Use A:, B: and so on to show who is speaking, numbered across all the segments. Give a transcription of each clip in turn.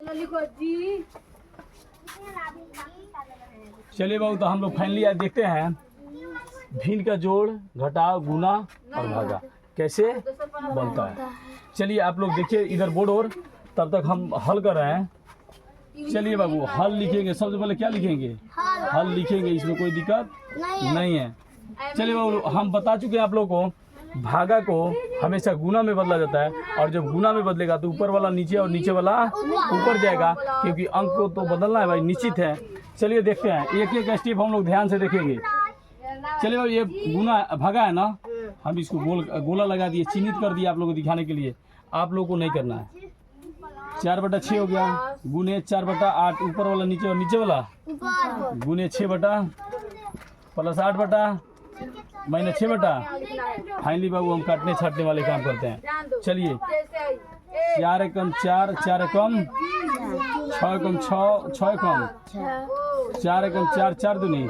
A: चलिए बाबू, तो हम लोग फाइनली आज देखते हैं भिन्न का जोड़, घटाव, गुना और भागा कैसे बनता है। चलिए आप लोग देखिए इधर बोर्ड और, तब तक हम हल कर रहे हैं। चलिए बाबू, हल लिखेंगे। सबसे पहले क्या लिखेंगे? हल लिखेंगे, इसमें कोई दिक्कत नहीं है। चलिए बाबू, हम बता चुके हैं आप लोगों को, भागा को हमेशा गुना में बदला जाता है, और जब गुना में बदलेगा तो ऊपर वाला नीचे और नीचे वाला ऊपर जाएगा, क्योंकि अंक को तो बदलना है भाई, निश्चित है। चलिए देखते हैं, एक एक स्टेप हम लोग ध्यान से देखेंगे। चलिए भाई, ये गुना भागा है ना, हम इसको गोला लगा दिए, चिन्हित कर दिया आप लोगों को दिखाने के लिए। आप लोगों को नहीं करना है। 4/6 हो गया, गुने 4/8, ऊपर वाला नीचे और नीचे वाला गुने 6 बटा प्लस 8 बटा माइनस 6 बटा। फाइनली बाबू हम काटने छाटने वाले काम करते हैं। चलिए 4 एकम 4, 4 एकम 6 एकम 6, 6 एकम 4 एकम 4, 4 दूनी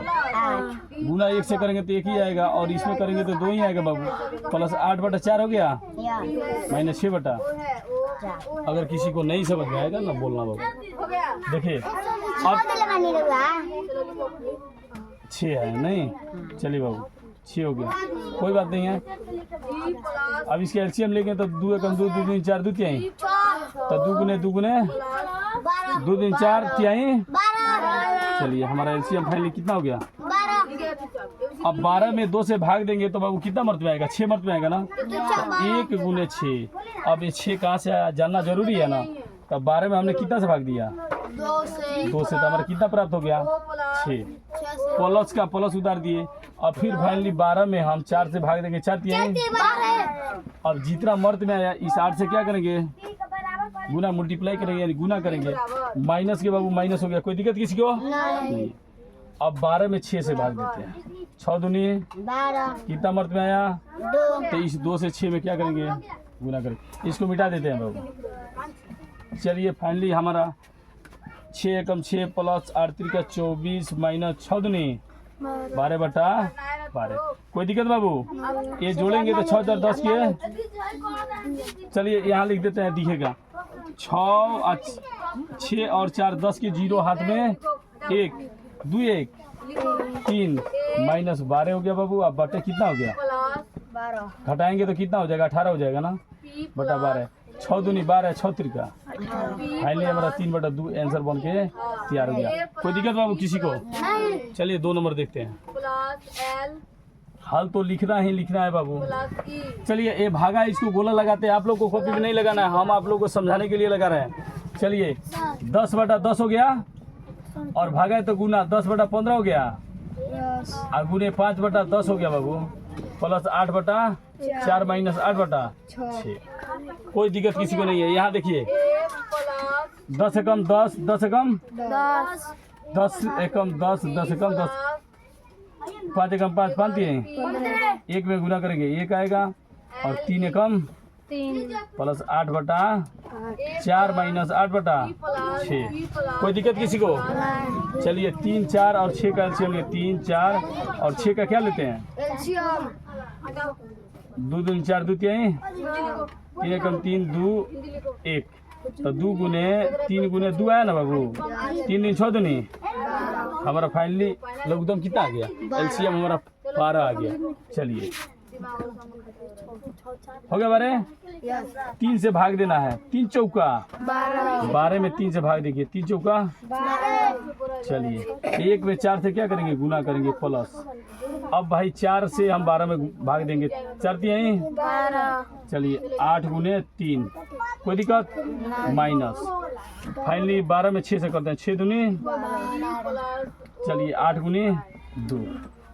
A: गुना 1 से करेंगे तो 1 ही आएगा, और इसमें करेंगे तो 2 ही आएगा बाबू। प्लस 8/4 हो गया माइनस 6 बटा। अगर किसी को नहीं समझ में आएगा ना बोलना बाबू। देखिए अब 6 है नहीं, चलिए बाबू 6 हो गया, कोई बात नहीं है। अब इसके एलसीएम लेंगे तो 2 एकम 2, 2 दूनी 4, 2 तिहाई, तो 2 गुने 2 गुने 2 दूनी 4 तिहाई। चलिए हमारा एलसीएम फाइनली कितना हो गया? अब 12 में 2 से भाग देंगे तो बाबू कितना मर्तबा आएगा? 6 मर्तबा आएगा ना, तो 1 गुने 6। अब ये 6 कहाँ से आया जानना जरूरी है ना। तो 12 में हमने कितना से भाग दिया? 2 से। तो हमारा कितना प्राप्त हो गया? 6। प्लस का प्लस उतार दिए, और फिर फाइनली 12 में हम 4 से भाग देंगे, 4 तिहाई। अब जितना मर्द में आया इस 8 से क्या करेंगे? गुना, मल्टीप्लाई करेंगे, यानी गुना करेंगे। माइनस के बाबू माइनस हो गया, कोई दिक्कत किसी को नहीं। अब 12 में 6 से भाग देते हैं, 6 दूनी 12, कितना मर्द में आया? 2। तो इस 2 से 6 में क्या करेंगे? गुना करेंगे, इसको मिटा देते हैं बाबू। चलिए फाइनली हमारा 6 एकम 6 प्लस 8 त्रिका 24 माइनस 6 दूनी 12/12। कोई दिक्कत बाबू? ये जोड़ेंगे तो 6 4 10 के। चलिए यहाँ लिख देते हैं, दिखेगा 6 और 4 10 के, 0 हाथ में 1 2 1 3 माइनस 12 हो गया बाबू। अब बटे कितना हो गया? 12। घटाएंगे तो कितना हो जाएगा? 18 हो जाएगा ना, बटा 12। 6 दूनी 12, 6 त्रिका। फाइनली हमारा 3/2 आंसर बन के तैयार हो गया। कोई दिक्कत बाबू किसी को? चलिए 2 नंबर देखते हैं। हल तो लिखना ही लिखना है बाबू। चलिए ये भागा, इसको गोला लगाते हैं। आप लोग को कॉपी में नहीं लगाना है, हम आप लोग को समझाने के लिए लगा रहे हैं। चलिए 10/10 हो गया, और भागा तो गुना 10/15 हो गया, और गुने 5/10 हो गया बाबू, प्लस 8/4 माइनस 8/6। कोई दिक्कत किसी को नहीं है। यहाँ देखिए 10 एकम 10, 10 एकम 10, 10 एकम 10, 10 एकम 10, 5 एकम 5, 5 तिहाई, 1 में गुना करेंगे 1 आएगा, और 3 एकम 3 प्लस 8/4 माइनस 8/6। कोई दिक्कत किसी को? चलिए 3 4 और 6 का एलसीएम ले, 3 4 और 6 का क्या लेते हैं? 2 दूनी 4, 2 तिहाई, 3 एकम 3 2 1, तो 2 गुने 3 गुने 2 आया ना बाबू, 3 दिन 6 दूनी। हमारा फाइनली लघुत्तम कितना आ गया? एलसीएम हमारा 12 आ गया। चलिए हो गया 12। 3 से भाग देना है, 3 चौका 12 में 3 से भाग देंगे, 3 चौका 12। चलिए 1 में 4 से क्या करेंगे? गुना करेंगे, प्लस। अब भाई 4 से हम 12 में भाग देंगे, 4 तिहाई 12। चलिए 8 गुने 3, कोई दिक्कत? माइनस। फाइनली 12 में 6 से करते हैं, 6 दूनी। चलिए 8 गुने 2।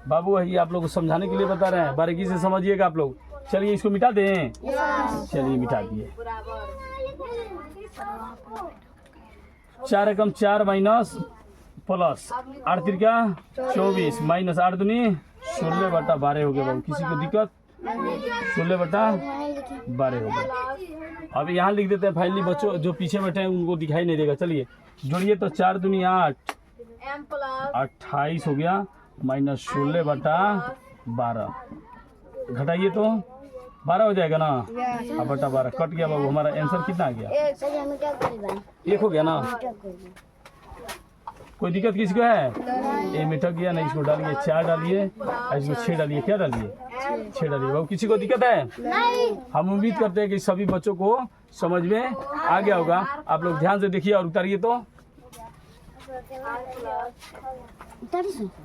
A: बाबू वही आप लोग को समझाने के लिए बता रहे हैं, बारीकी से समझिएगा आप लोग। चलिए इसको मिटा दें। चलिए मिटा दिए। 4 एकम 4 माइनस प्लस 8 त्रिका 24 माइनस 8 दूनी 16/12 हो गया बाबू। किसी को दिक्कत? 16/12 हो गया। अब यहाँ लिख देते हैं। फाइनली बच्चों जो पीछे बैठे हैं उनको दिखाई नहीं देगा। चलिए जोड़िए तो 4 दूनी 8, 28 हो गया, माइनस 16/12। घटाइए तो 12 हो जाएगा ना। अब बटा 12 कट गया बाबू, हमारा आंसर कितना आ गया? 1 हो गया ना। कोई दिक्कत किसी को है? ये मिटक गया ना, इसको डालिए 4 डालिए, इसको 6 डालिए। क्या डालिए? 6 डालिए। बाबू किसी को दिक्कत है? हम उम्मीद करते हैं कि सभी बच्चों को समझ में आ गया होगा। आप लोग ध्यान से देखिए और उतारिए तो।